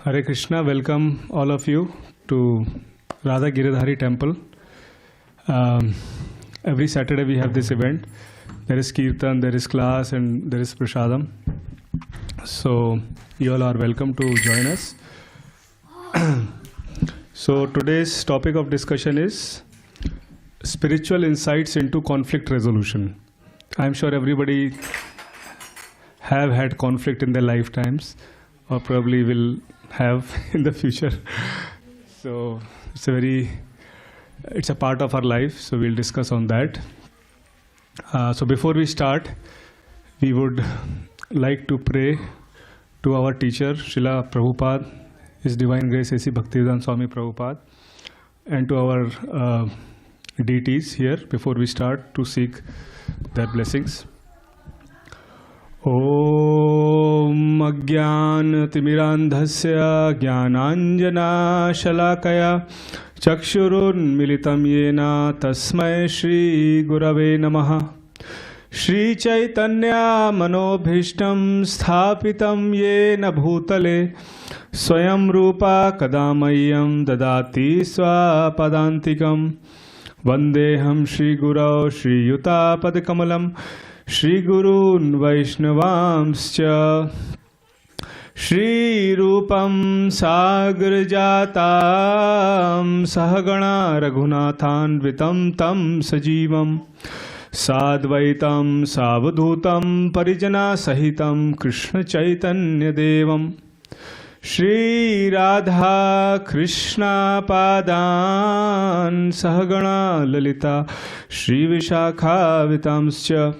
Hare Krishna, welcome all of you to Radha Giridhari temple. Every Saturday we have this event. There is Kirtan, there is class and there is Prasadam. So you all are welcome to join us. So today's topic of discussion is spiritual insights into conflict resolution. I'm sure everybody have had conflict in their lifetimes or probably will have in the future. So it's a part of our life, so we'll discuss on that. So before we start, we would like to pray to our teacher Srila Prabhupada, His Divine Grace A.C. Bhaktivedanta Swami Prabhupada, and to our deities here before we start to seek their blessings. Om Agyan Timirandhasya Jnananjana Shalakaya Chakshurun Militam Yena Tasmai Shri Gurave Namaha. Shri Chaitanya Manobhishtam Sthapitam Yena Bhutale Swayam Rupa Kadamayam Dadati Swapadantikam Vandeham Shri Gurau Shri Yuta Padakamalam Shri Gurun Vaishnavamscha Shri Rupam Sagar Jatam Sahagana Raghunathan Vitam Tam Sajivam Sadvaitam Savadhutam Parijana Sahitam Krishna Chaitanya Devam Shri Radha Krishna Padan Sahagana Lalita Shri Vishakha Vitamscha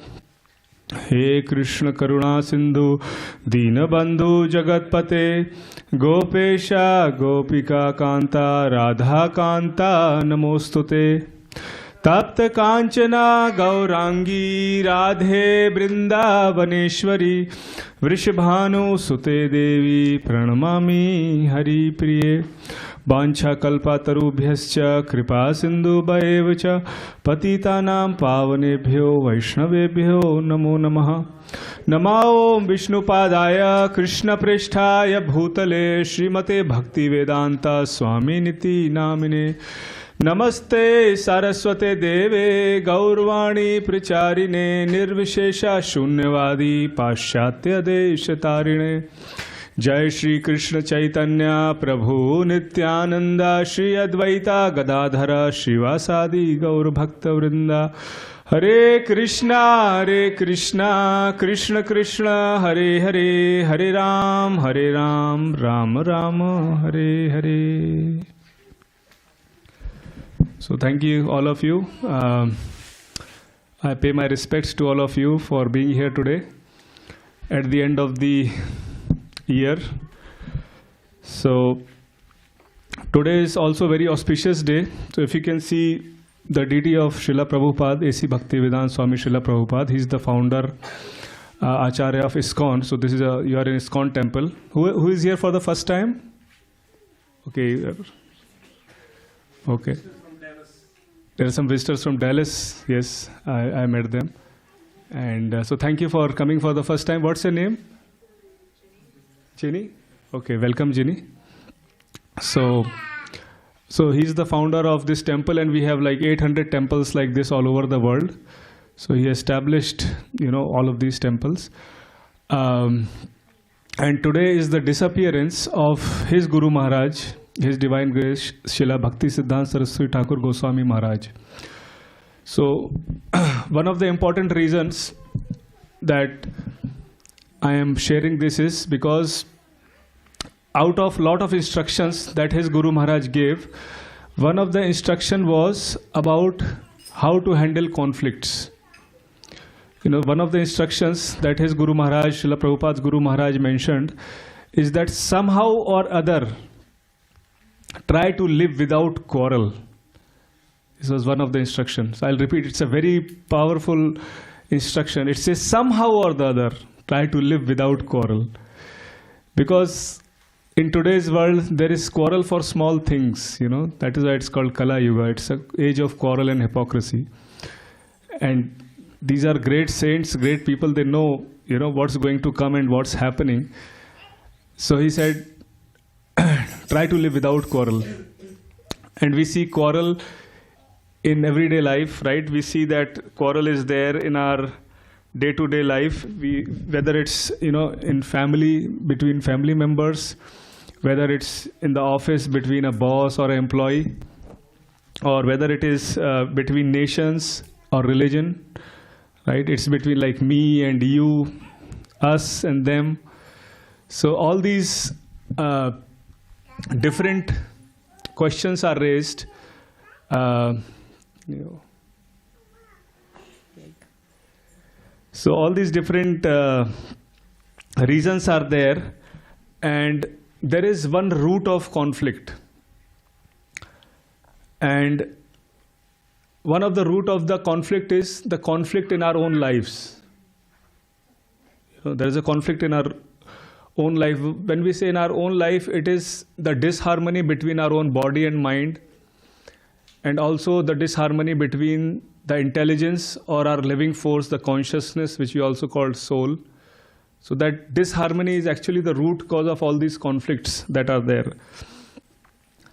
He Krishna Karuna Sindhu Dinabandhu Jagatpate Gopesha Gopika Kanta Radha Kanta Namostute Tapta Kanchana Gaurangi Radhe Brindavaneshwari Vrishabhanu Sute Devi Pranamami Hari Priye Bancha Kalpatarubhyascha Kripa Sindhu Bhaevacha Patitanam Pavanebhyo Vaishnavebhyo Namo Namaha Namao Vishnupadaya Krishna Presthaya Bhutale Srimate Bhaktivedanta Swami Niti Namine Namaste Saraswate Deve Gaurvani Pracharine Nirvishesha Shunyavadi Paschatya Deshatarine Jai Shri Krishna Chaitanya Prabhu Nityananda Shri Advaita Gadadhara Shivasadi Gaur Bhakta Vrinda Hare Krishna Krishna Krishna Hare Hare Hare Ram Ram Ram Hare Hare. So thank you all of you. I pay my respects to all of you for being here today at the end of the year. So today is also a very auspicious day. So if you can see the deity of Srila Prabhupada, A.C. Bhaktivedanta Swami Srila Prabhupada, he is the founder, Acharya of ISKCON. So this is you are in ISKCON temple. Who is here for the first time? Okay. Okay. There are some visitors from Dallas. Yes, I met them. And so thank you for coming for the first time. What's your name? Jenny? Okay, welcome Jenny. So he's the founder of this temple, and we have like 800 temples like this all over the world. So he established, all of these temples. And today is the disappearance of his Guru Maharaj, His Divine Grace Srila Bhakti Siddhanta Saraswati Thakur Goswami Maharaj. So one of the important reasons that I am sharing this is because out of lot of instructions that his Guru Maharaj gave, one of the instruction was about how to handle conflicts. One of the instructions that his Guru Maharaj, Srila Prabhupada's Guru Maharaj mentioned is that somehow or other try to live without quarrel. This was one of the instructions. I'll repeat, it's a very powerful instruction. It says somehow or the other try to live without quarrel. Because in today's world there is quarrel for small things, that is why it's called Kali Yuga. It's an age of quarrel and hypocrisy. And these are great saints, great people, they know, what's going to come and what's happening. So he said, try to live without quarrel. And we see quarrel in everyday life, right? We see that quarrel is there in our day-to-day life. Whether it's in family, between family members, whether it's in the office between a boss or an employee, or whether it is between nations or religion, right? It's between like me and you, us and them. So all these different questions are raised. So all these different reasons are there, and there is one root of conflict. And one of the root of the conflict is the conflict in our own lives. There is a conflict in our own life. When we say in our own life, it is the disharmony between our own body and mind, and also the disharmony between the intelligence or our living force, the consciousness, which we also call soul. So that disharmony is actually the root cause of all these conflicts that are there.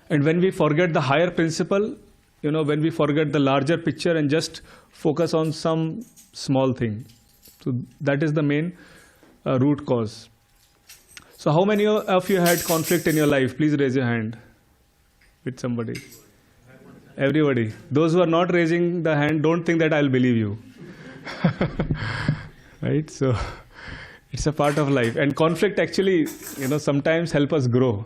And when we forget the higher principle, when we forget the larger picture and just focus on some small thing. So that is the main root cause. So how many of you had conflict in your life? Please raise your hand with somebody. Everybody. Those who are not raising the hand, don't think that I'll believe you. Right? So it's a part of life. And conflict actually, sometimes help us grow.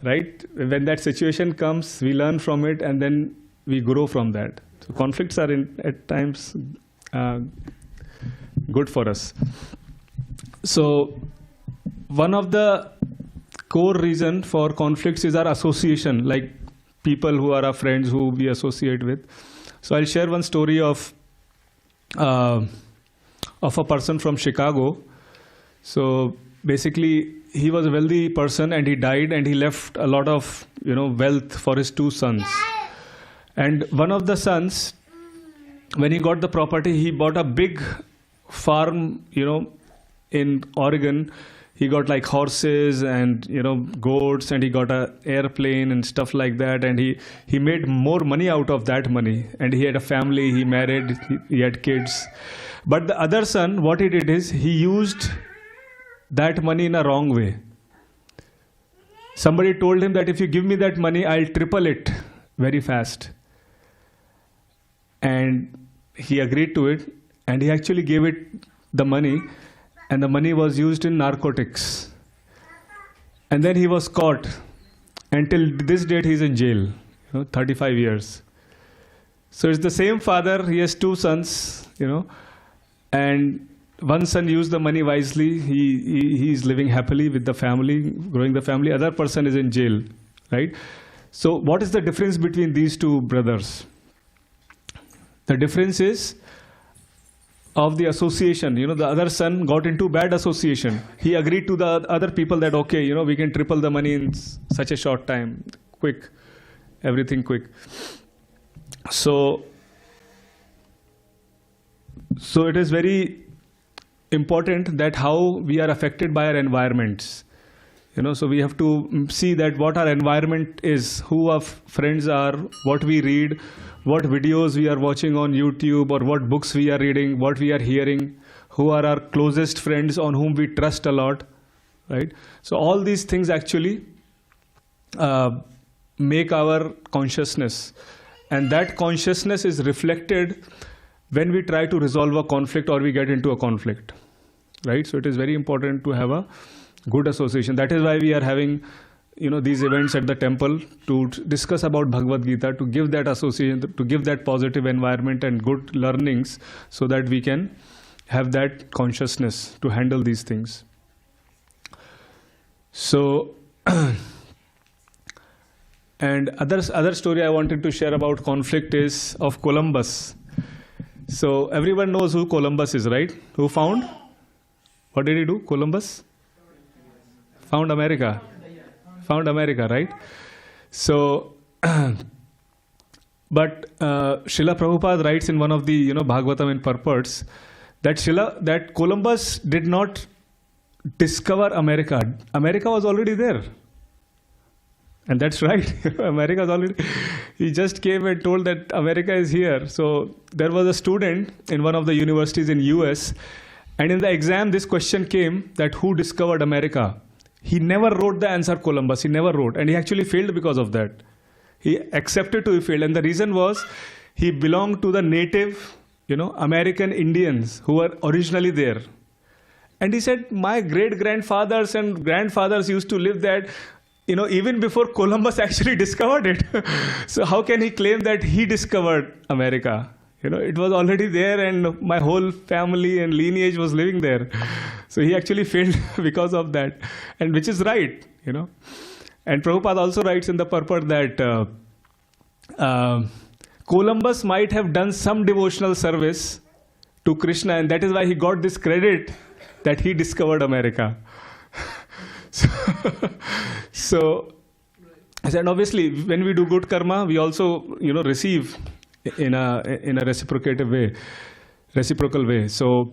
Right? When that situation comes, we learn from it and then we grow from that. So conflicts are at times good for us. So one of the core reason for conflicts is our association, like people who are our friends who we associate with. So I'll share one story of a person from Chicago. So basically, he was a wealthy person and he died and he left a lot of wealth for his two sons. And one of the sons, when he got the property, he bought a big farm, in Oregon. He got like horses and goats, and he got an airplane and stuff like that, and he made more money out of that money, and he had a family, he married, he had kids. But the other son, what he did is he used that money in a wrong way. Somebody told him that if you give me that money, I'll triple it very fast. And he agreed to it, and he actually gave it the money, and the money was used in narcotics. And then he was caught. Until this date, he's in jail, 35 years. So it's the same father, he has two sons, and one son used the money wisely. He's living happily with the family, growing the family. Other person is in jail, right? So what is the difference between these two brothers? The difference is of the association. The other son got into bad association. He agreed to the other people that, okay, we can triple the money in such a short time. Quick. Everything quick. So it is very important that how we are affected by our environments. So we have to see that what our environment is, who our friends are, what we read, what videos we are watching on YouTube, or what books we are reading, what we are hearing, who are our closest friends on whom we trust a lot, right? So all these things actually make our consciousness, and that consciousness is reflected when we try to resolve a conflict or we get into a conflict, right? So it is very important to have a good association. That is why we are having these events at the temple, to discuss about Bhagavad Gita, to give that association, to give that positive environment and good learnings, so that we can have that consciousness to handle these things. So, and other story I wanted to share about conflict is of Columbus. So everyone knows who Columbus is, right? Who found? What did he do? Columbus? Found America. Found America, right? So, but Srila Prabhupada writes in one of the Bhagavatam in purports that Columbus did not discover America. America was already there. And that's right. America's already. He just came and told that America is here. So there was a student in one of the universities in US, and in the exam this question came that who discovered America? He never wrote the answer Columbus. He never wrote, and he actually failed because of that. He accepted to fail, and the reason was he belonged to the native, American Indians who were originally there. And he said, my great grandfathers and grandfathers used to live there, even before Columbus actually discovered it. So how can he claim that he discovered America? It was already there, and my whole family and lineage was living there. So he actually failed because of that, and which is right, And Prabhupada also writes in the purport that Columbus might have done some devotional service to Krishna, and that is why he got this credit that he discovered America. So, and obviously, when we do good karma, we also, receive in a reciprocal way. So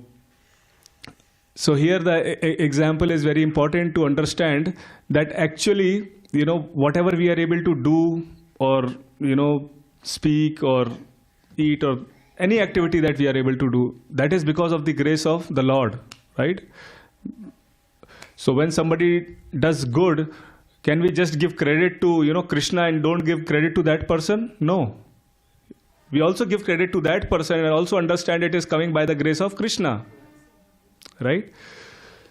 here the example is very important to understand that actually, whatever we are able to do or, speak or eat or any activity that we are able to do, that is because of the grace of the Lord, right? So when somebody does good, can we just give credit to, Krishna and don't give credit to that person? No. We also give credit to that person and also understand it is coming by the grace of Krishna, right?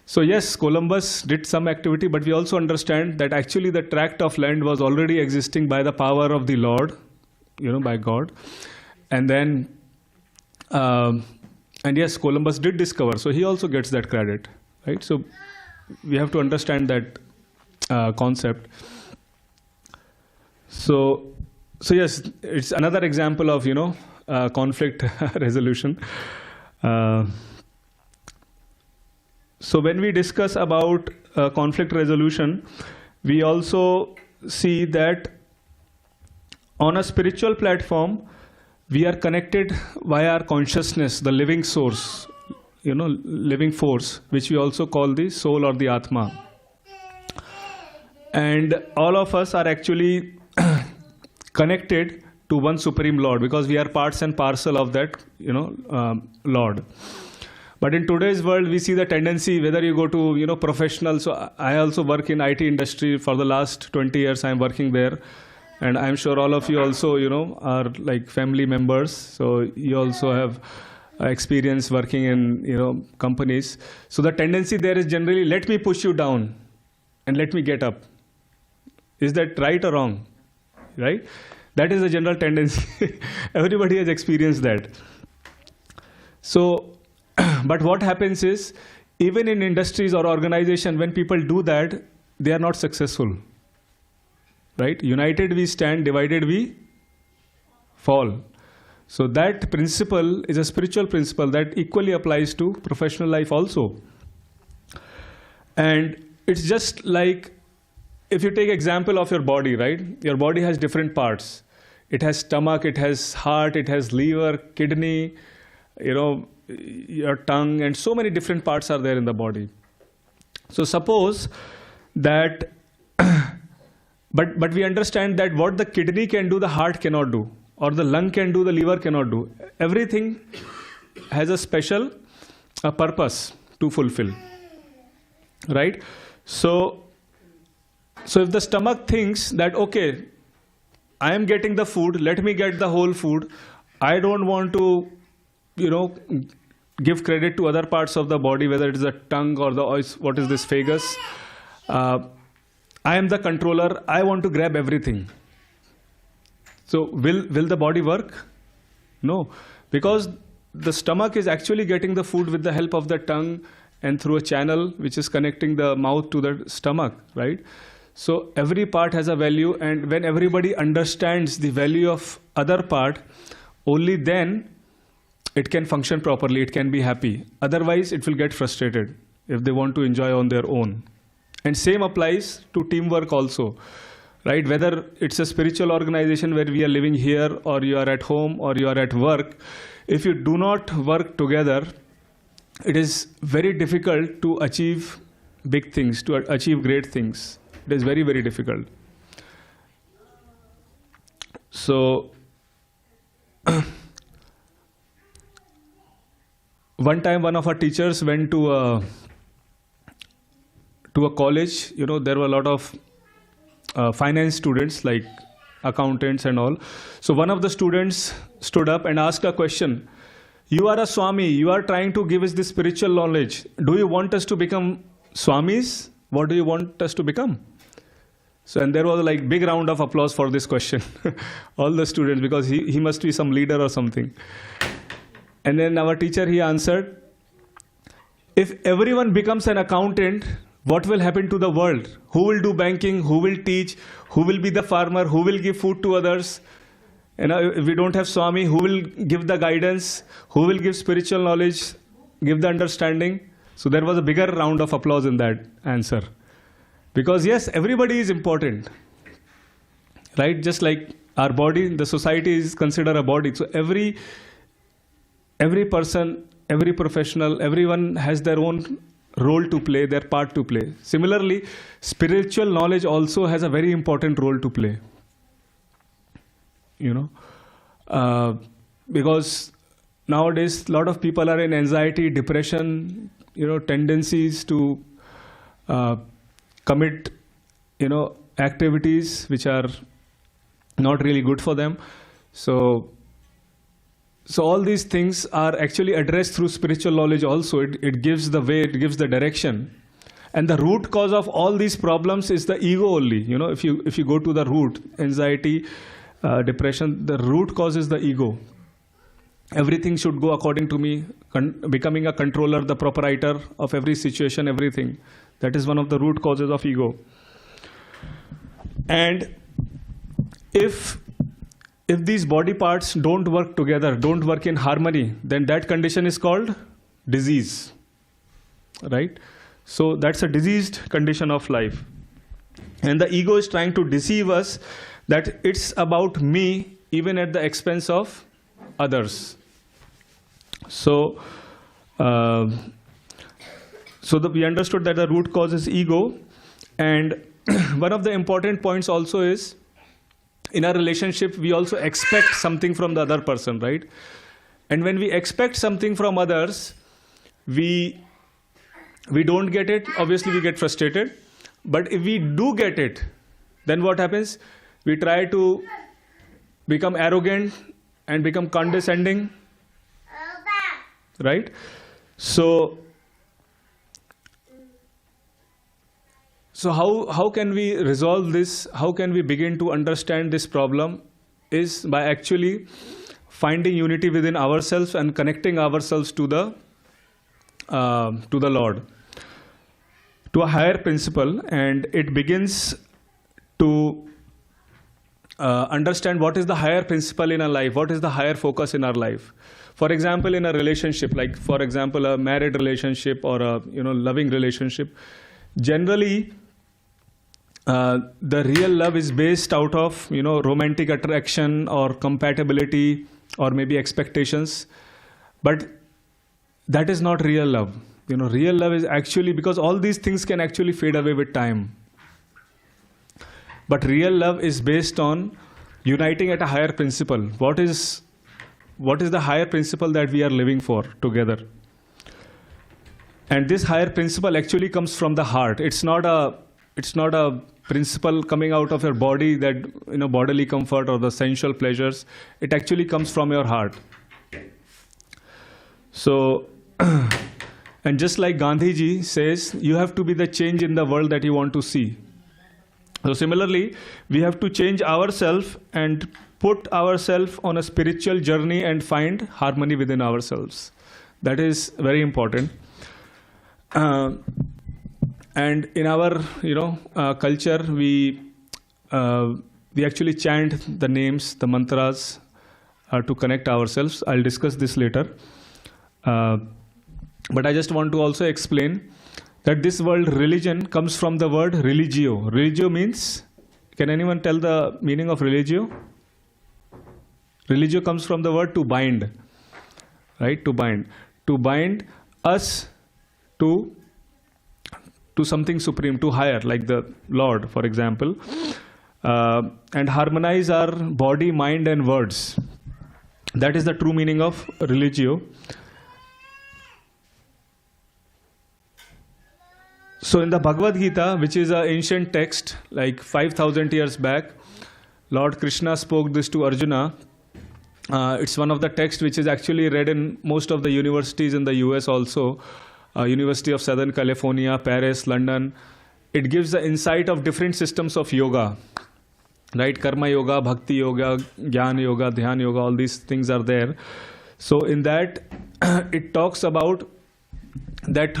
So yes, Columbus did some activity, but we also understand that actually the tract of land was already existing by the power of the Lord, by God. And then, and yes, Columbus did discover, so he also gets that credit, right? So we have to understand that concept. So yes, it's another example of, conflict resolution. So when we discuss about conflict resolution, we also see that on a spiritual platform, we are connected via our consciousness, the living source, living force, which we also call the soul or the Atma. And all of us are actually connected to one Supreme Lord because we are parts and parcel of that, Lord. But in today's world, we see the tendency, whether you go to, professional. So I also work in IT industry for the last 20 years. I'm working there. And I'm sure all of you also, are like family members. So you also have experience working in, companies. So the tendency there is generally, let me push you down and let me get up. Is that right or wrong? Right? That is the general tendency. Everybody has experienced that. So, but what happens is, even in industries or organization, when people do that, they are not successful. Right? United we stand, divided we fall. So that principle is a spiritual principle that equally applies to professional life also. And it's just like, if you take example of your body, right? Your body has different parts. It has stomach, it has heart, it has liver, kidney, your tongue, and so many different parts are there in the body. So suppose that, but we understand that what the kidney can do, the heart cannot do, or the lung can do, the liver cannot do. Everything has a special purpose to fulfill, right? So if the stomach thinks that, okay, I am getting the food, let me get the whole food. I don't want to, give credit to other parts of the body, whether it is the tongue or what is this, phagus. I am the controller. I want to grab everything. So will the body work? No, because the stomach is actually getting the food with the help of the tongue and through a channel which is connecting the mouth to the stomach, right? So every part has a value, and when everybody understands the value of other part, only then it can function properly, it can be happy. Otherwise, it will get frustrated if they want to enjoy on their own. And same applies to teamwork also, right? Whether it's a spiritual organization where we are living here, or you are at home, or you are at work, if you do not work together, it is very difficult to achieve big things, to achieve great things. It is very, very difficult. So one time one of our teachers went to a college. There were a lot of finance students, like accountants and all. So one of the students stood up and asked a question. You are a Swami, you are trying to give us this spiritual knowledge. Do you want us to become Swamis? What do you want us to become? So, and there was a big round of applause for this question. All the students, because he must be some leader or something. And then our teacher, he answered, if everyone becomes an accountant, what will happen to the world? Who will do banking? Who will teach? Who will be the farmer? Who will give food to others? If we don't have Swami, who will give the guidance? Who will give spiritual knowledge? Give the understanding? So there was a bigger round of applause in that answer. Because yes, everybody is important. Right? Just like our body, the society is considered a body. So every person, every professional, everyone has their own role to play, their part to play. Similarly, spiritual knowledge also has a very important role to play. Because nowadays a lot of people are in anxiety, depression, tendencies to commit, activities which are not really good for them. So all these things are actually addressed through spiritual knowledge also. It gives the way, it gives the direction. And the root cause of all these problems is the ego only. If you go to the root, anxiety, depression, the root cause is the ego. Everything should go according to me, becoming a controller, the proprietor of every situation, everything. That is one of the root causes of ego. And if these body parts don't work together, don't work in harmony, then that condition is called disease. Right? So that's a diseased condition of life. And the ego is trying to deceive us that it's about me, even at the expense of others. So, we understood that the root cause is ego. And one of the important points also is, in our relationship, we also expect something from the other person, right? And when we expect something from others, we don't get it, obviously we get frustrated. But if we do get it, then what happens? We try to become arrogant and become condescending, right? So how can we resolve this? How can we begin to understand this problem? Is by actually finding unity within ourselves and connecting ourselves to the Lord, to a higher principle. And it begins to understand what is the higher principle in our life, what is the higher focus in our life. For example, in a relationship, like for example a married relationship or a loving relationship, generally the real love is based out of romantic attraction or compatibility or maybe expectations. But that is not real love. Real love is actually, because all these things can actually fade away with time. But real love is based on uniting at a higher principle. What is the higher principle that we are living for together? And this higher principle actually comes from the heart. It's not a principle coming out of your body, that bodily comfort or the sensual pleasures. It actually comes from your heart. So, and just like Gandhiji says, you have to be the change in the world that you want to see. So similarly, we have to change ourselves and put ourselves on a spiritual journey and find harmony within ourselves. That is very important. And in our culture, we actually chant the names, the mantras to connect ourselves. I'll discuss this later. But I just want to also explain that this word religion comes from the word religio. Religio means, can anyone tell the meaning of religio? Religio comes from the word to bind, right? To bind. To bind us to something supreme, to higher, like the Lord, for example. and harmonize our body, mind and words. That is the true meaning of religio. So in the Bhagavad Gita, which is an ancient text, like 5,000 years back, Lord Krishna spoke this to Arjuna. It's one of the texts which is actually read in most of the universities in the US also. University of Southern California, Paris, London. It gives the insight of different systems of yoga. Right? Karma yoga, bhakti yoga, jnana yoga, dhyana yoga, all these things are there. So in that, it talks about that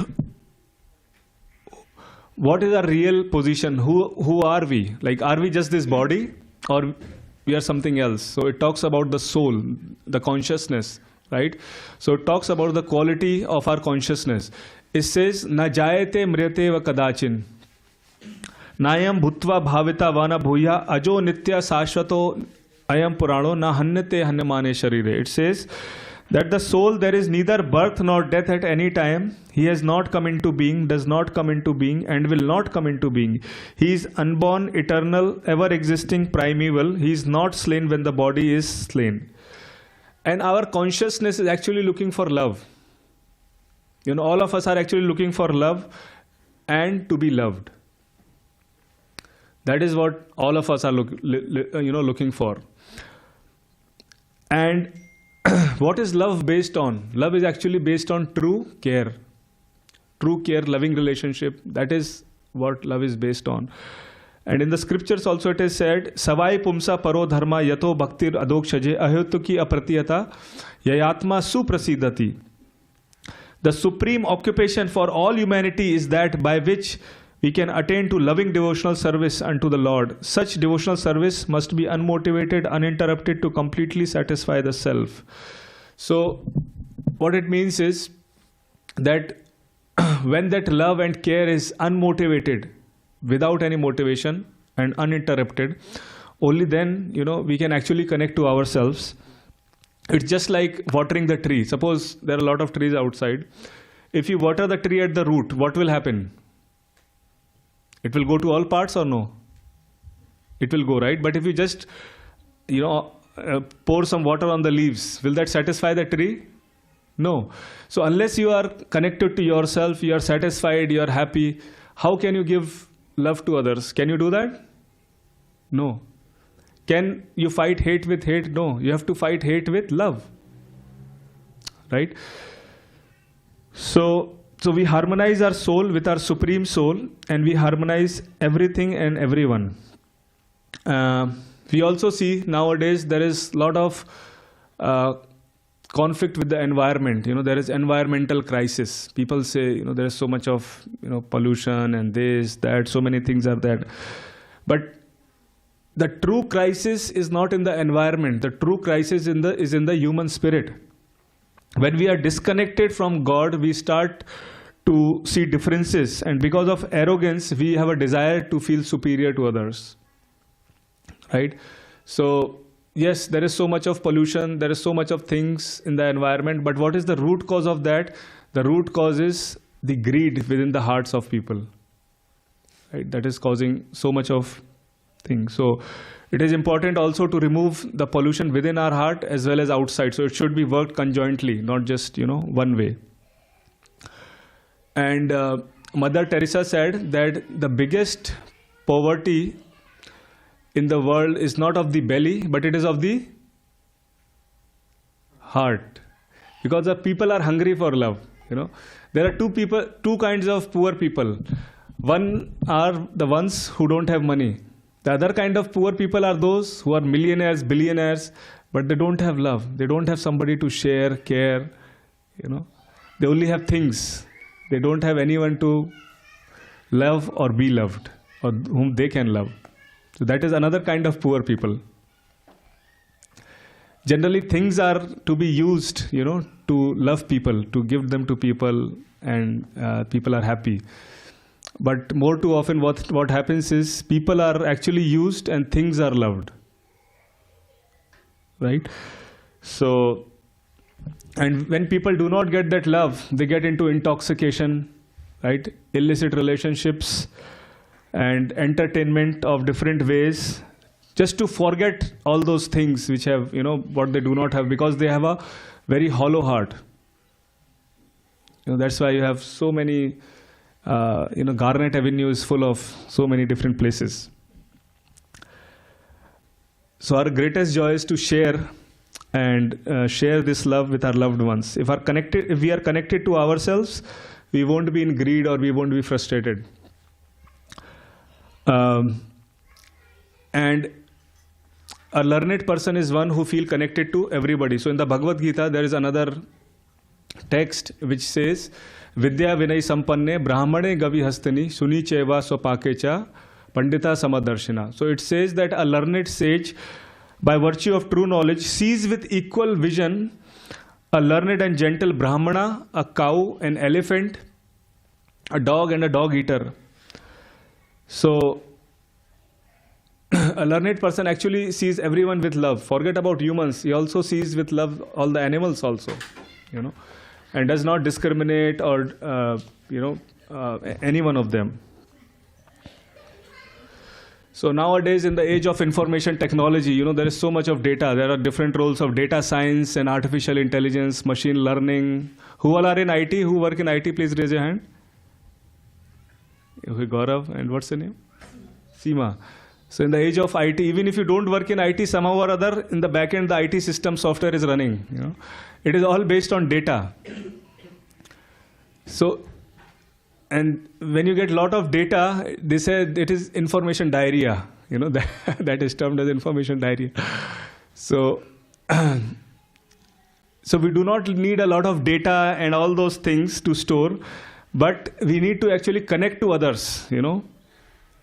what is our real position? Who are we? Like, are we just this body or we are something else? So it talks about the soul, the consciousness, right? So it talks about the quality of our consciousness. It says, na jayate mriyate va kadachin. Nayam bhutva bhavita vana bhuya ajo nitya sashvato ayam purano na hanyate hanyamane sharire. It says that the soul, there is neither birth nor death at any time. He has not come into being, does not come into being, and will not come into being. He is unborn, eternal, ever-existing, primeval. He is not slain when the body is slain. And our consciousness is actually looking for love. You know, all of us are actually looking for love and to be loved. That is what all of us are looking for. And what is love based on? Love is actually based on true care. True care, loving relationship. That is what love is based on. And in the scriptures also it is said, Savai pumsa paro dharma yato bhaktir adokshaje ahyutuki apratiyata yayatma suprasidati. The supreme occupation for all humanity is that by which we can attain to loving devotional service unto the Lord. Such devotional service must be unmotivated, uninterrupted to completely satisfy the self. So what it means is that when that love and care is unmotivated, without any motivation and uninterrupted, only then, we can actually connect to ourselves. It's just like watering the tree. Suppose there are a lot of trees outside. If you water the tree at the root, what will happen? It will go to all parts or no? It will go, right? But if you just, pour some water on the leaves, will that satisfy the tree? No. So unless you are connected to yourself, you are satisfied, you are happy, how can you give love to others? Can you do that? No. Can you fight hate with hate? No. You have to fight hate with love. Right? So we harmonize our soul with our supreme soul, and we harmonize everything and everyone. We also see nowadays there is a lot of conflict with the environment. There is environmental crisis. People say, there is so much of, pollution and this, that, so many things are there. But the true crisis is not in the environment. The true crisis is in the human spirit. When we are disconnected from God, we start to see differences, and because of arrogance, we have a desire to feel superior to others. Right? So, yes, there is so much of pollution, there is so much of things in the environment, but what is the root cause of that? The root cause is the greed within the hearts of people. Right? That is causing so much of things. So, it is important also to remove the pollution within our heart as well as outside. So, it should be worked conjointly, not just, one way. And Mother Teresa said that the biggest poverty in the world is not of the belly, but it is of the heart. Because the people are hungry for love. There are two kinds of poor people. One are the ones who don't have money. The other kind of poor people are those who are millionaires, billionaires, but they don't have love. They don't have somebody to share, care. They only have things. They don't have anyone to love or be loved, or whom they can love. So that is another kind of poor people. Generally, things are to be used, to love people, to give them to people, and people are happy. But more too often what happens is people are actually used and things are loved. Right? So, and when people do not get that love, they get into intoxication, right? Illicit relationships and entertainment of different ways, just to forget all those things which have, what they do not have, because they have a very hollow heart. That's why you have so many, Garnet Avenue is full of so many different places. So our greatest joy is to share and share this love with our loved ones. If we are connected to ourselves, we won't be in greed or we won't be frustrated. And a learned person is one who feels connected to everybody. So in the Bhagavad Gita, there is another text which says, Vidya Vinay Sampanne Brahmane Gavi Hastani Suni Cheva Swapakecha Pandita Samadarshina. So it says that a learned sage, by virtue of true knowledge, sees with equal vision a learned and gentle Brahmana, a cow, an elephant, a dog and a dog eater. So a learned person actually sees everyone with love. Forget about humans. He also sees with love all the animals also, and does not discriminate or, any one of them. So nowadays, in the age of information technology, there is so much of data. There are different roles of data science and artificial intelligence, machine learning. Who all are in IT? Who work in IT? Please raise your hand. Okay, Gaura, and what's the name? Seema. So in the age of IT, even if you don't work in IT, somehow or other, in the back end, the IT system software is running. It is all based on data. So, and when you get a lot of data, they say it is information diarrhea. That is termed as information diarrhea. So, so we do not need a lot of data and all those things to store, but we need to actually connect to others,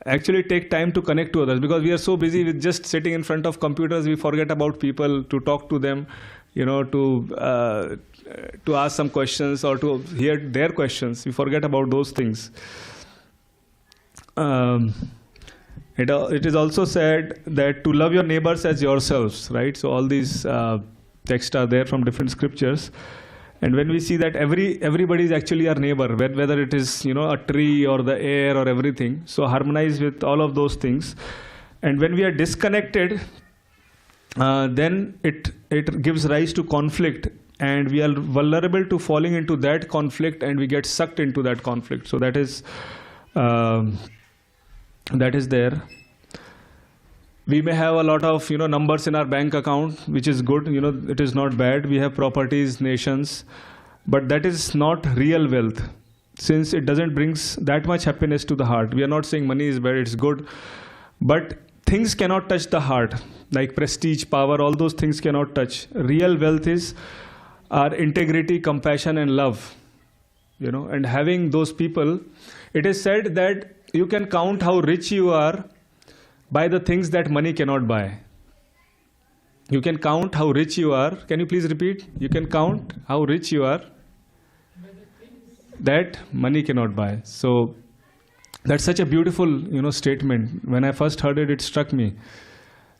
actually take time to connect to others, because we are so busy with just sitting in front of computers, we forget about people, to talk to them, to ask some questions or to hear their questions. We forget about those things. It is also said that to love your neighbors as yourselves, right? So all these texts are there from different scriptures. And when we see that everybody is actually our neighbor, whether it is a tree or the air or everything, so harmonize with all of those things. And when we are disconnected, then it gives rise to conflict, and we are vulnerable to falling into that conflict, and we get sucked into that conflict. So that is there. We may have a lot of numbers in our bank account, which is good. It is not bad. We have properties, nations, but that is not real wealth, since it doesn't bring that much happiness to the heart. We are not saying money is bad; it's good, but things cannot touch the heart, like prestige, power. All those things cannot touch. Real wealth is our integrity, compassion, and love. And having those people, it is said that you can count how rich you are by the things that money cannot buy. You can count how rich you are. Can you please repeat? You can count how rich you are that money cannot buy. So that's such a beautiful, statement. When I first heard it, it struck me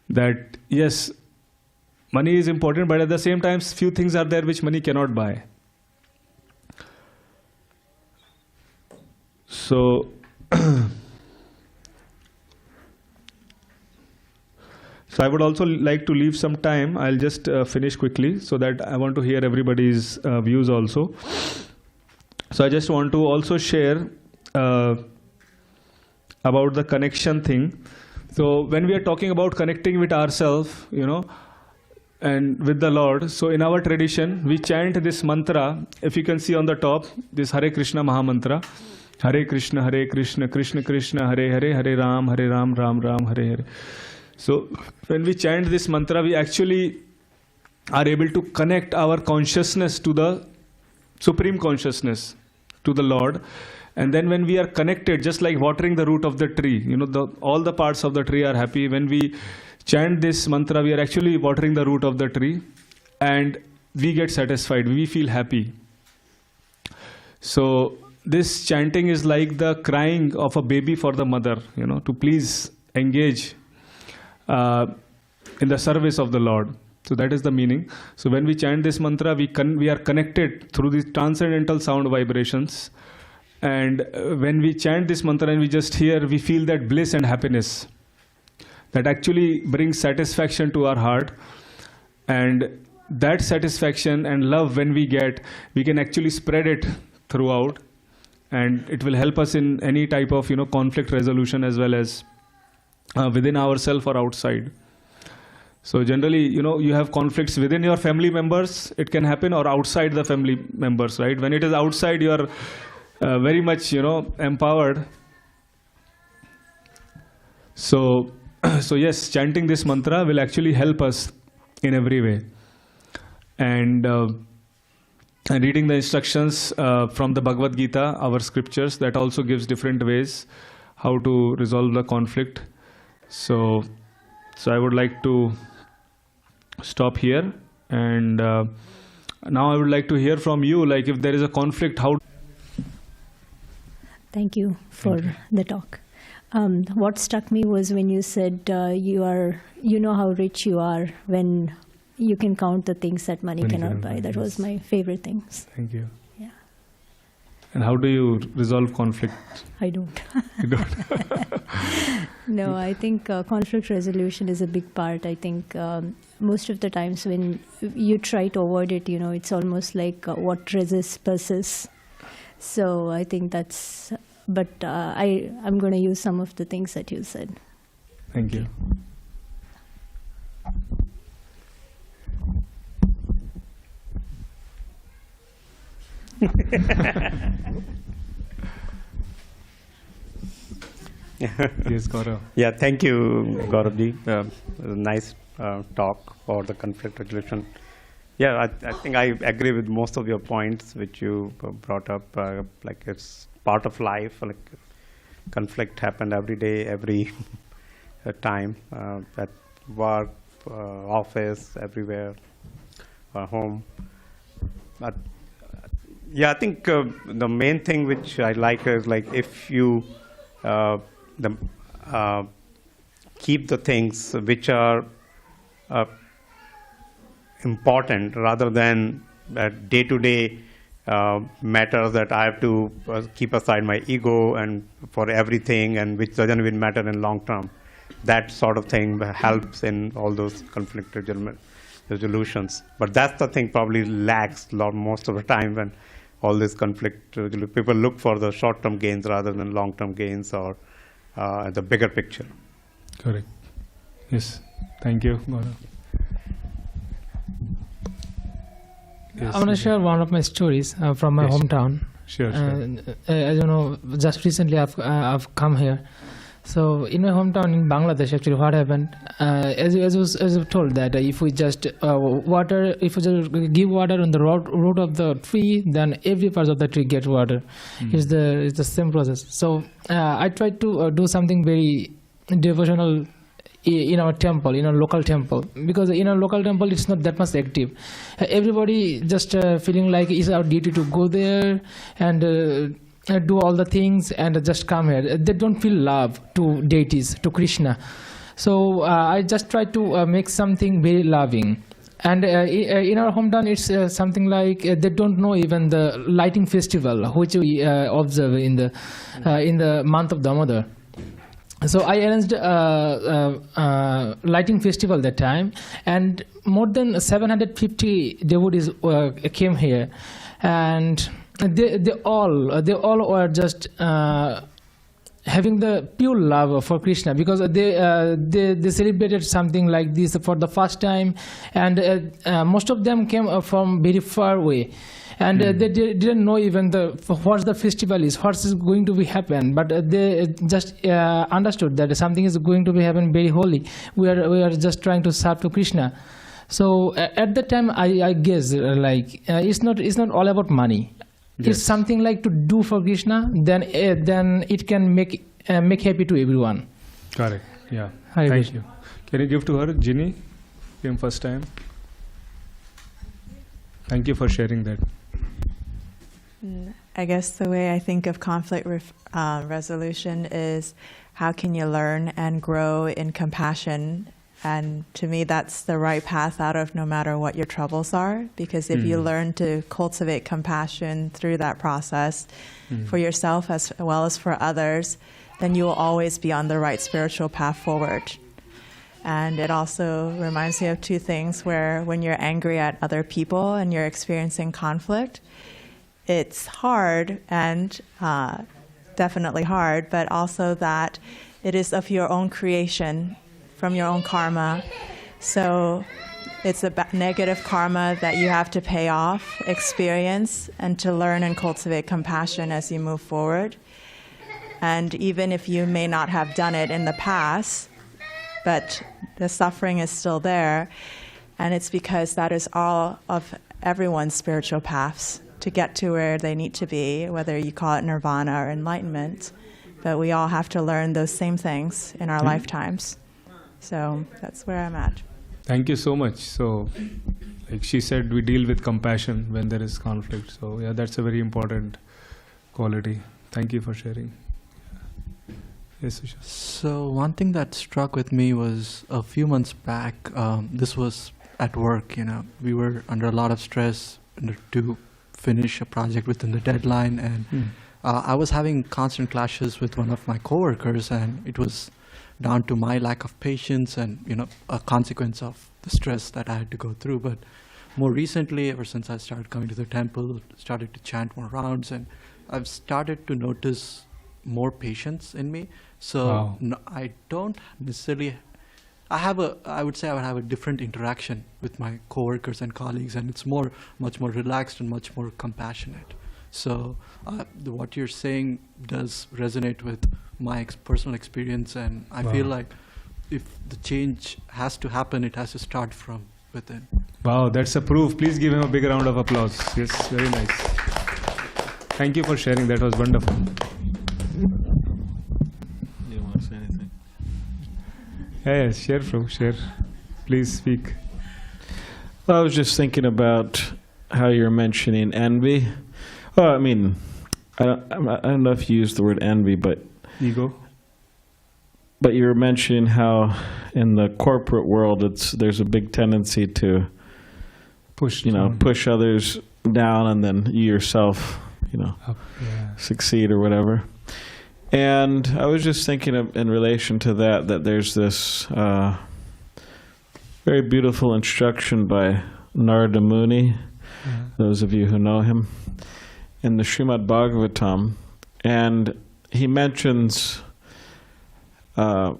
that yes, money is important, but at the same time, few things are there which money cannot buy. So so I would also like to leave some time. I'll just finish quickly, so that I want to hear everybody's views also. So I just want to also share about the connection thing. So when we are talking about connecting with ourselves, and with the Lord, so in our tradition, we chant this mantra. If you can see on the top, this Hare Krishna Maha Mantra. Hare Krishna, Krishna Krishna, Hare Hare, Hare Ram, Ram Ram, Hare Hare. So when we chant this mantra, we actually are able to connect our consciousness to the Supreme Consciousness, to the Lord. And then when we are connected, just like watering the root of the tree, all the parts of the tree are happy. When we chant this mantra, we are actually watering the root of the tree, and we get satisfied, we feel happy. So this chanting is like the crying of a baby for the mother, to please engage in the service of the Lord. So that is the meaning. So when we chant this mantra, we are connected through these transcendental sound vibrations. And when we chant this mantra and we just hear, we feel that bliss and happiness. that actually brings satisfaction to our heart. And that satisfaction and love when we get, we can actually spread it throughout, and it will help us in any type of conflict resolution, as well as within ourselves or outside. So generally, you have conflicts within your family members, it can happen, or outside the family members, right? When it is outside, you are very much empowered. So yes, chanting this mantra will actually help us in every way. And reading the instructions from the Bhagavad Gita, our scriptures, that also gives different ways how to resolve the conflict. So I would like to stop here, and now I would like to hear from you, like if there is a conflict, how... Thank you for the talk. What struck me was when you said you know how rich you are when you can count the things that money cannot buy. That was my favorite things. Thank you. Yeah. And how do you resolve conflict? I don't. You don't? No, I think conflict resolution is a big part. I think most of the times when you try to avoid it, it's almost like what resists persists. So I think that's, but I'm going to use some of the things that you said. Thank you. Yes, Gaura. Yeah, thank you, Gauraji. Nice talk for the conflict resolution. Yeah, I think I agree with most of your points which you brought up. Like it's part of life. Like conflict happen every day, every time, at work, office, everywhere, home. But yeah, I think the main thing which I like is like if you keep the things which are important rather than day-to-day matters that I have to keep aside my ego and for everything, and which doesn't even matter in long term. That sort of thing helps in all those conflict resolutions. But that's the thing probably lacks most of the time when all this conflict, people look for the short-term gains rather than long-term gains or the bigger picture. Correct. Yes. Thank you, Gaura. Yes, I want to share one of my stories from my hometown. Sure. As you know, just recently I've come here. So in my hometown in Bangladesh, actually, what happened? As you told that if we just if we just give water on the root of the tree, then every part of the tree gets water. It's the same process. So I tried to do something very devotional in our temple, in our local temple, because in our local temple it's not that much active. Everybody just feeling like it's our duty to go there and do all the things and just come here. They don't feel love to deities, to Krishna. So I just try to make something very loving. And in our hometown, it's something like they don't know even the lighting festival, which we observe in the month of Damodar. So I arranged a lighting festival that time, and more than 750 devotees came here, and they all were just having the pure love for Krishna, because they celebrated something like this for the first time, and most of them came from very far away. And they didn't know even what the festival is, what is going to be happen. But they just understood that something is going to be happen very holy. We are just trying to serve to Krishna. So at that time, I guess like it's not all about money. Yes. It's something like to do for Krishna. Then it can make happy to everyone. Correct. Yeah. Thank you. Can you give to her? Ginny came first time. Thank you for sharing that. I guess the way I think of conflict resolution is how can you learn and grow in compassion. And to me, that's the right path out of no matter what your troubles are. Because if you learn to cultivate compassion through that process for yourself as well as for others, then you will always be on the right spiritual path forward. And it also reminds me of two things where when you're angry at other people and you're experiencing conflict, it's hard and definitely hard, but also that it is of your own creation, from your own karma. So it's a negative karma that you have to pay off, experience, and to learn and cultivate compassion as you move forward. And even if you may not have done it in the past, but the suffering is still there, and it's because that is all of everyone's spiritual paths to get to where they need to be, whether you call it nirvana or enlightenment. But we all have to learn those same things in our lifetimes. So that's where I'm at. Thank you so much. So, like she said, we deal with compassion when there is conflict. So, yeah, that's a very important quality. Thank you for sharing. Yes, Usha. So one thing that struck with me was a few months back, this was at work, we were under a lot of stress to finish a project within the deadline, and I was having constant clashes with one of my coworkers, and it was down to my lack of patience and, a consequence of the stress that I had to go through. But more recently, ever since I started coming to the temple, started to chant more rounds, and I've started to notice more patience in me. So Wow. I don't necessarily, I would say I would have a different interaction with my coworkers and colleagues, and it's much more relaxed and much more compassionate. So what you're saying does resonate with my personal experience, and I Wow. feel like if the change has to happen, it has to start from within. Wow, that's a proof. Please give him a big round of applause. Yes, very nice. Thank you for sharing. That was wonderful. Do you want to say anything? Yes, share, Prabhu, share. Please speak. Well, I was just thinking about how you're mentioning envy. Well, I mean, I don't know if you used the word envy, but Ego. you were mentioning how in the corporate world there's a big tendency to Push. push others down, and then you yourself Up. Yeah. succeed or whatever. And I was just thinking in relation to that there's this very beautiful instruction by Narada Muni, those of you who know him, in the Srimad Bhagavatam, and he mentions how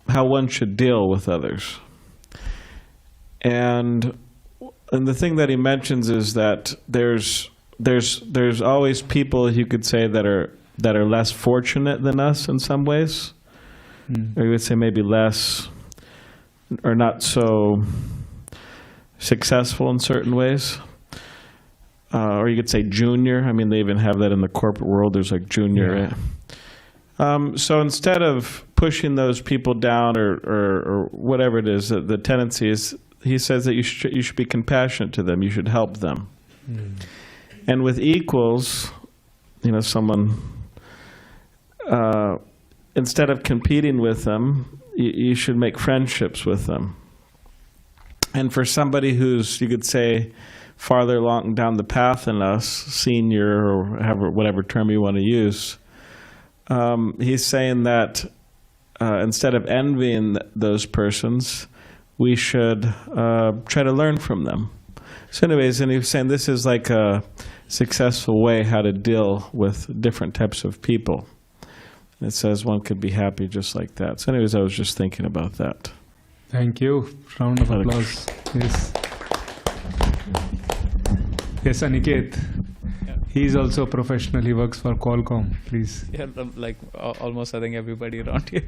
one should deal with others. And the thing that he mentions is that there's always people, you could say, that are less fortunate than us in some ways, or you would say maybe less or not so successful in certain ways. Or you could say junior. I mean, they even have that in the corporate world. There's like junior. Yeah. Right? So instead of pushing those people down or whatever it is, the tendency is, he says that you should be compassionate to them. You should help them. And with equals, someone, instead of competing with them, you should make friendships with them. And for somebody who's, you could say, farther along down the path than us, senior or whatever term you want to use, he's saying that instead of envying those persons, we should try to learn from them. So anyways, and he was saying this is like a successful way how to deal with different types of people. And it says one could be happy just like that. So anyways, I was just thinking about that. Thank you. Round of applause. Yes. Yes, Aniket. Yeah. He's also a professional. He works for Qualcomm. Please. Yeah, like almost I think everybody around here.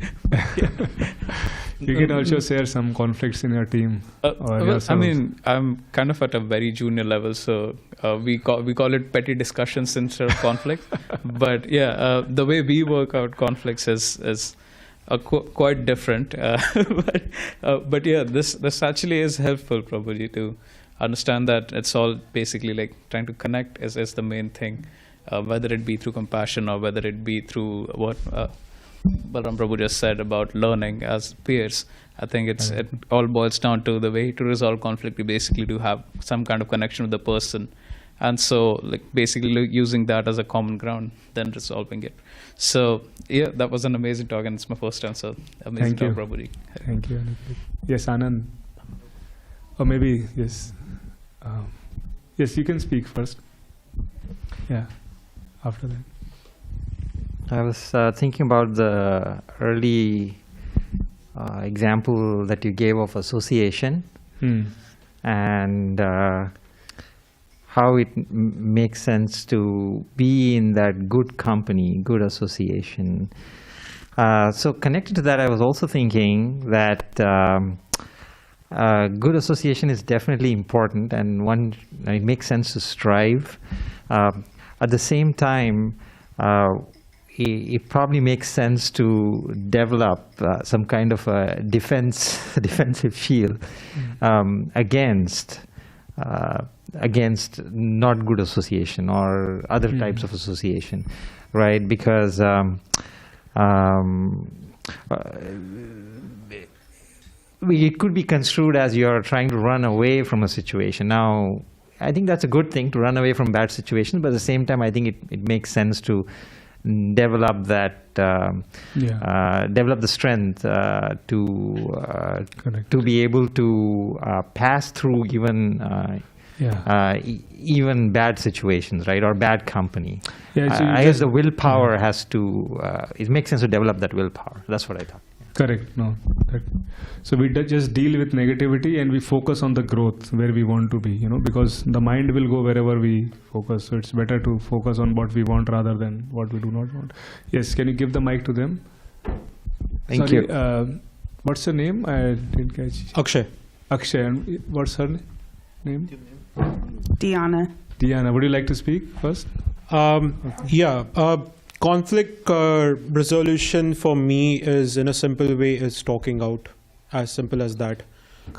You can also share some conflicts in your team. Or Well, I yourself. mean, I'm kind of at a very junior level, so we call it petty discussions instead of conflict. But yeah, the way we work out conflicts is quite different. But yeah, this actually is helpful, probably, to understand that it's all basically like trying to connect is the main thing, whether it be through compassion or whether it be through what Balaram Prabhu just said about learning as peers. I think it all boils down to the way to resolve conflict. You basically do have some kind of connection with the person, and so like basically using that as a common ground, then resolving it. So yeah, that was an amazing talk, and it's my first time, so amazing talk, Prabhuji. Thank you. Yes, Anand. Or maybe, yes. Yes, you can speak first. Yeah, after that. I was thinking about the early example that you gave of association and how it makes sense to be in that good company, good association. So connected to that, I was also thinking that good association is definitely important, and it makes sense to strive. At the same time, it probably makes sense to develop some kind of a defensive shield against not good association or other types of association, right? Because it could be construed as you're trying to run away from a situation. Now, I think that's a good thing to run away from bad situations, but at the same time, I think it makes sense to develop that, develop the strength to be able to pass through even bad situations, right, or bad company. Yeah, so I guess the willpower has to. It makes sense to develop that willpower. That's what I thought. Correct. No. So we just deal with negativity and we focus on the growth where we want to be, because the mind will go wherever we focus. So it's better to focus on what we want rather than what we do not want. Yes, can you give the mic to them? Thank you. What's your name? I didn't catch. Akshay. Akshay. And what's her name? Diana. Diana, would you like to speak first? Conflict resolution for me is, in a simple way, is talking out. As simple as that.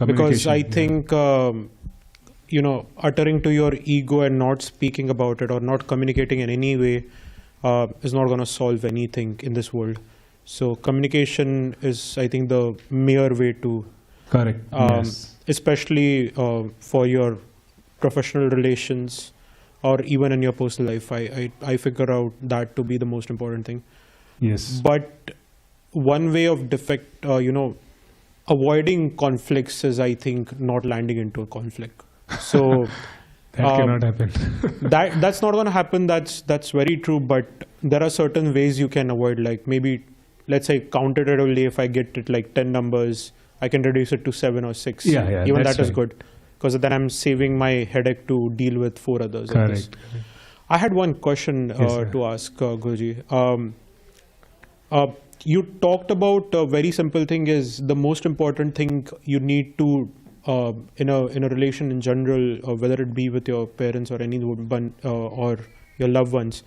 Because I think, uttering to your ego and not speaking about it or not communicating in any way is not going to solve anything in this world. So communication is, I think, the mere way to. Correct. Yes. Especially for your professional relations, or even in your personal life, I figure out that to be the most important thing. Yes. But one way of avoiding conflicts is, I think, not landing into a conflict. So that cannot happen. that's not going to happen. That's very true. But there are certain ways you can avoid. Like maybe, let's say, counterratively, if I get it like 10 numbers, I can reduce it to 7 or 6. Yeah. Even that is good. Because then I'm saving my headache to deal with 4 others. Correct. I had one question to ask Guruji. You talked about a very simple thing is the most important thing you need to in a relation in general, whether it be with your parents or anyone or your loved ones,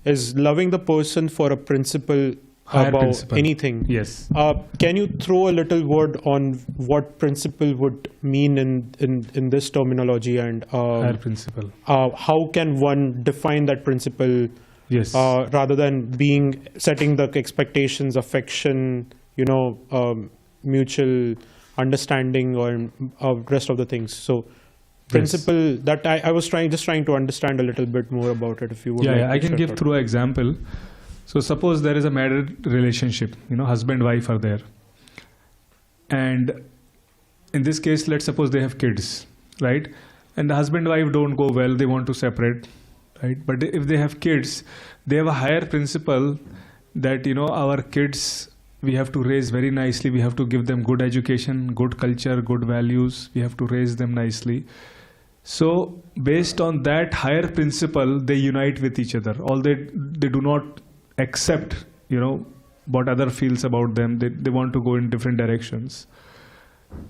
is loving the person for a principle. About anything. Yes. Can you throw a little word on what principle would mean in this terminology, and higher principle? How can one define that principle? Yes. Rather than setting the expectations, affection, mutual understanding, or rest of the things. So principle that I was trying to understand a little bit more about it. If you would. Yeah, I can give through an example. So suppose there is a married relationship, husband, wife are there. And in this case, let's suppose they have kids, right? And the husband and wife don't go well, they want to separate, right? But if they have kids, they have a higher principle that, our kids, we have to raise very nicely. We have to give them good education, good culture, good values. We have to raise them nicely. So based on that higher principle, they unite with each other. They do not accept, what other feels about them. They want to go in different directions.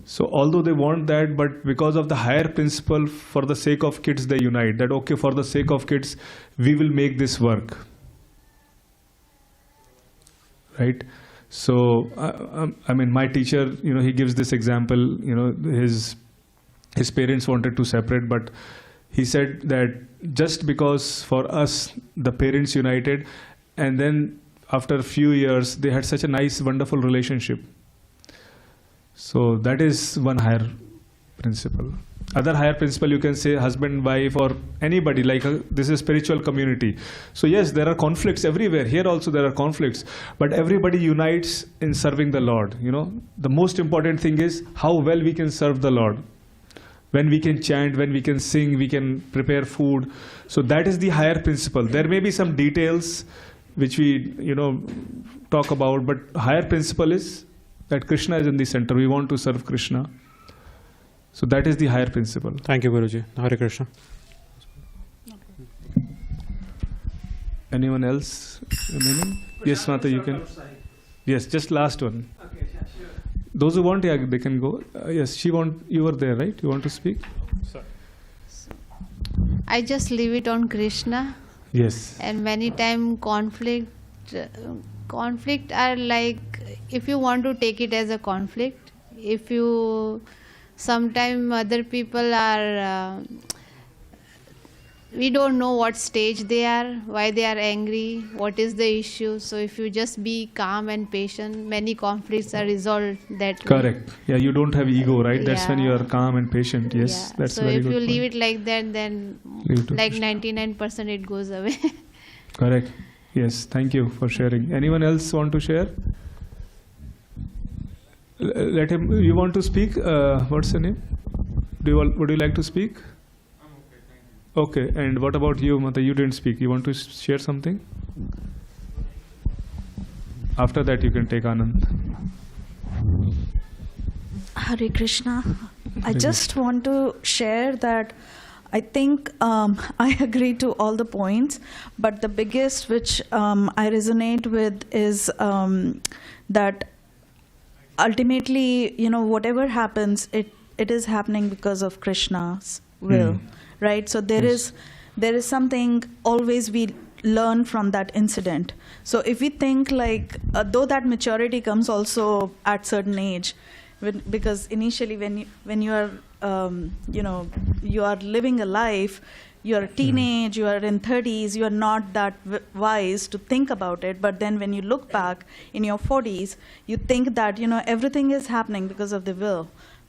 So although they want that, but because of the higher principle, for the sake of kids, they unite. That, okay, for the sake of kids, we will make this work. Right? So, my teacher, he gives this example, his parents wanted to separate, but he said that just because for us, the parents united, and then after a few years, they had such a nice, wonderful relationship. So that is one higher principle. Other higher principle, you can say husband, wife, or anybody, like this is spiritual community. So yes, there are conflicts everywhere. Here also there are conflicts, but everybody unites in serving the Lord. The most important thing is how well we can serve the Lord. When we can chant, when we can sing, we can prepare food. So that is the higher principle. There may be some details which we, talk about, but higher principle is that Krishna is in the center. We want to serve Krishna. So that is the higher principle. Thank you, Guruji. Hare Krishna. Anyone else remaining? Yes, Mata, you can. Yes, just last one. Okay, yeah, sure. Those who want, they can go. Yes, you were there, right? You want to speak? Sorry. I just leave it on Krishna. Yes. And many times conflict are like, if you want to take it as a conflict, if you, sometimes other people are, we don't know what stage they are, why they are angry, what is the issue. So if you just be calm and patient, many conflicts are resolved that way. Correct. Yeah, you don't have ego, right? That's when you are calm and patient. Yes, Yeah. that's so very if good you point. leave it like that, then like 99% it goes away. Correct. Yes, thank you for sharing. Anyone else want to share? Let him. You want to speak? What's your name? Would you like to speak? Okay, and what about you, Mata? You didn't speak. You want to share something? After that, you can take Anand. Hare Krishna. I just want to share that I think I agree to all the points, but the biggest which I resonate with is that ultimately, whatever happens, it is happening because of Krishna's will. Right, so there is something always we learn from that incident. So if we think like, though that maturity comes also at certain age, because initially when you are you are living a life, you are a teenage, you are in 30s, you are not that wise to think about it. But then when you look back in your 40s, you think that everything is happening because of the will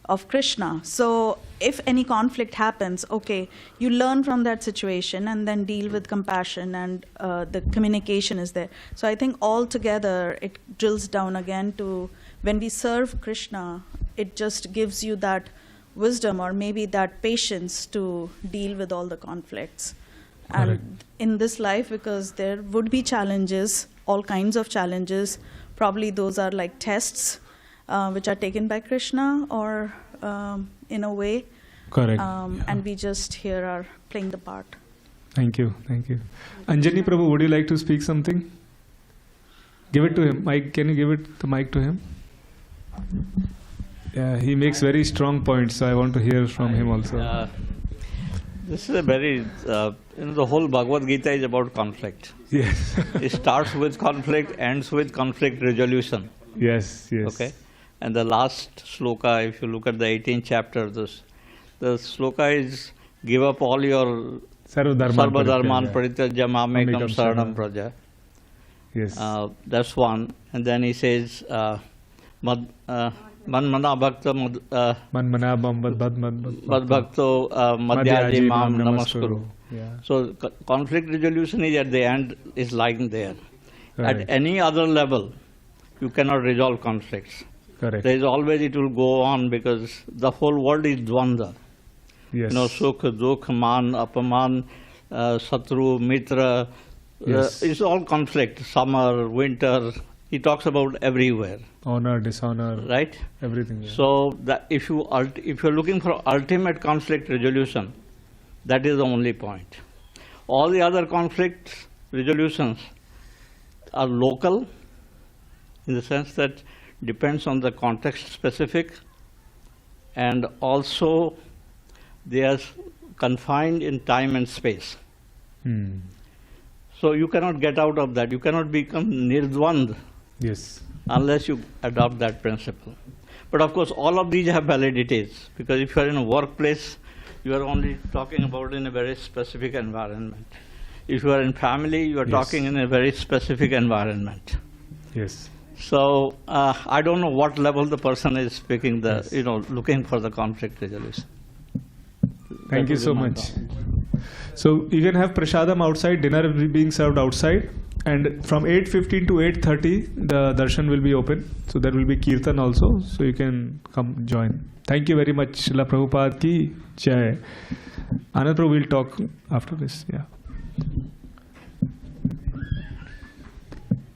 of Krishna. So if any conflict happens, okay, you learn from that situation and then deal with compassion, and the communication is there. So I think all together it drills down again to when we serve Krishna, it just gives you that wisdom or maybe that patience to deal with all the conflicts. And in this life, because there would be challenges, all kinds of challenges, probably those are like tests which are taken by Krishna, or in a way. Correct. And we just here are playing the part. Thank you. Anjani Prabhu, would you like to speak something? Give it to him. Mike, can you give the mic to him? Yeah, he makes very strong points, so I want to hear from him also. This is a very, the whole Bhagavad Gita is about conflict. Yes. It starts with conflict, ends with conflict resolution. Yes. Okay. And the last sloka, if you look at the 18th chapter, the sloka is, give up all your sarva dharman parityajya mamekam saranam praja. Yes. That's one. And then he says, man mana bhakta mad bhakto madhyaji mam namaskuru. So conflict resolution is at the end, is lying there. Right. At any other level, you cannot resolve conflicts. Correct. There is always, it will go on, because the whole world is dvanda. Yes. Sukh, dukh, man, apaman, satru, mitra. Yes. It's all conflict. Summer, winter. He talks about everywhere. Honor, dishonor. Right. Everything. Yeah. So that if you're looking for ultimate conflict resolution, that is the only point. All the other conflict resolutions are local, in the sense that depends on the context specific, and also they are confined in time and space. So you cannot get out of that. You cannot become nirdvand unless you adopt that principle. But of course, all of these have validities, because if you are in a workplace, you are only talking about in a very specific environment. If you are in family, you are talking in a very specific environment. Yes. So I don't know what level the person is speaking looking for the conflict resolution. Thank you so much. So you can have prasadam outside, dinner will be being served outside, and from 8:15 to 8:30 the darshan will be open. So there will be kirtan also, so you can come join. Thank you very much. Srila Prabhupada ki jai. Anand Prabhu will talk after this. Yeah.